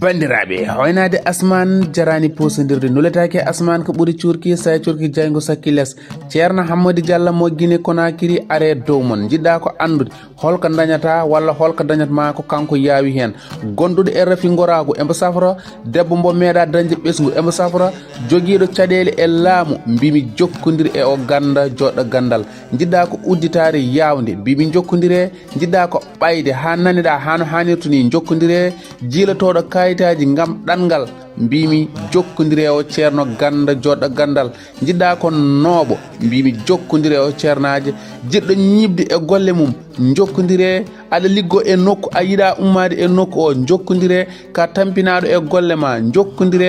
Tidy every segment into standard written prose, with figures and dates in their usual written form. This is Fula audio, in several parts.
bandiraɓe hoynade asman jarani posodirde nuletake asman ko ɓuuri curki sa curki jaygo sakki less ceerno hammadou diallo mo guine konakiri are dow mon jiɗɗa ko andude holko dañata walla holko dañatma ko kanko yaawi hen gondude e rafi gorago embo safra debbo mbo meeɗa dañde ɓesgu embo safra joguiɗo caɗele e laamu mbimi jokkodir e o ganda joɗɗo gandal jiɗɗa ko udditare yawde mbimi jokkodire jiɗɗa ko ɓayde ha naniɗa hano hannirta ni jokkodire jiilotoɗo kayitaji gam ɗangal mbimi jokkodire o ceerno ganda joɗɗo gandal jiɗɗa ko nooɓo mbimi jokkodire o ceernaji jiɗɗo ñibde e golle mum jokkodire aɗa liggo e nokku a yiɗa ummade e nokku o jokkodire ka tampinaɗo e golle ma jokkodire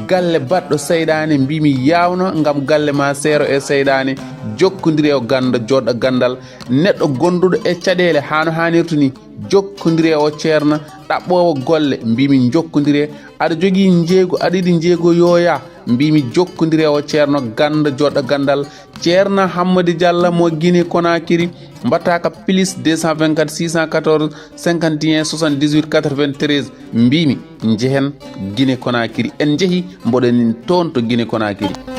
galle baɗɗo seyɗani mbimi yawno gam galle ma seero e seyɗani jokkodire o ganda joɗɗo gandal neɗɗo gonduɗo e caɗele hano hannirta ni jokkodire o ceerno ɗaɓɓowo golle mbimi jokkodire aɗa jogui jeego aɗa yiɗi jeego yoya mbimi jokkodire o ceerno ganda joɗɗo gandal ceerno hammadou diallo mo guine konakiri mbatta ka plus 224 614 51 78 93 mbimi jehen guine konakiri en jeehi mboɗenin toon to guine konakiri.